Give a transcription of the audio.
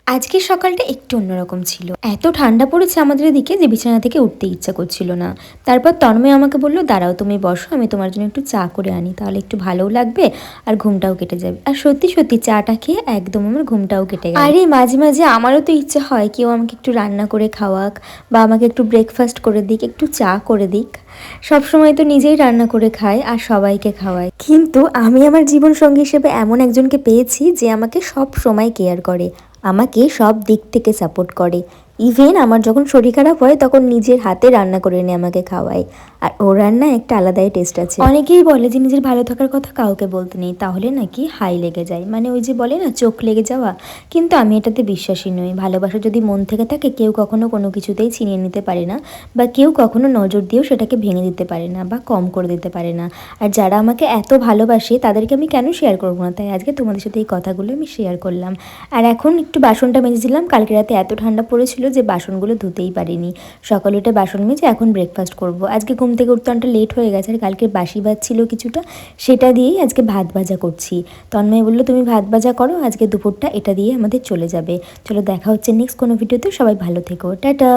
আজকের সকালটা একটু অন্যরকম ছিল। এত ঠান্ডা পড়েছে আমাদের এদিকে যে বিছানা থেকে উঠতে ইচ্ছা করছিল না। তারপর তন্ময় আমাকে বলল, দাঁড়াও তুমি বসো, আমি তোমার জন্য একটু চা করে আনি, তাহলে একটু ভালোও লাগবে আর ঘুমটাও কেটে যাবে। আর সত্যি সত্যি চাটা খেয়ে একদম আমার ঘুমটাও কেটে গেল। আরে মাঝে মাঝে আমারও তো ইচ্ছে হয় কেউ আমাকে একটু রান্না করে খাওয়াক বা আমাকে একটু ব্রেকফাস্ট করে দিক, একটু চা করে দিক। সবসময় তো নিজেই রান্না করে খাই আর সবাইকে খাওয়াই, কিন্তু আমি আমার জীবনসঙ্গী হিসেবে এমন একজনকে পেয়েছি যে আমাকে সব সময় কেয়ার করে, আমাকে সব দিক থেকে সাপোর্ট করে। ইভেন আমার যখন শরীর খারাপ হয় তখন নিজের হাতে রান্না করে এনে আমাকে খাওয়ায়। আর ওর রান্না একটা আলাদাই টেস্ট আছে। অনেকেই বলে যে নিজের ভালো থাকার কথা কাউকে বলতে নেই, তাহলে নাকি হাই লেগে যায়, মানে ওই যে বলে না চোখ লেগে যাওয়া। কিন্তু আমি এটাতে বিশ্বাসী নই। ভালোবাসা যদি মন থেকে থাকে কেউ কখনো কোনো কিছুতেই ছিনিয়ে নিতে পারে না, বা কেউ কখনো নজর দিয়েও সেটাকে ভেঙে দিতে পারে না বা কম করে দিতে পারে না। আর যারা আমাকে এত ভালোবাসে তাদেরকে আমি কেন শেয়ার করবো না? তাই আজকে তোমাদের সাথে এই কথাগুলো আমি শেয়ার করলাম। আর এখন একটু বাসনটা মেজেছিলাম, কালকে রাতে এত ঠান্ডা পড়েছিল যে বাসনগুলো ধুতেই পারিনি। সকালে উঠে বাসন মেজে এখন ব্রেকফাস্ট করব। আজকে ঘুম থেকে উঠতে অনেকটা লেট হয়ে গেছে, আর কালকে বাসি ভাত ছিল কিছুটা, সেটা দিয়েই আজকে ভাত ভাজা করছি। তন্ময় বললো তুমি ভাত ভাজা করো, আজকে দুপুরটা এটা দিয়ে আমাদের চলে যাবে। চলো দেখা হচ্ছে নেক্সট কোনো ভিডিওতে। সবাই ভালো থেকো, টাটা।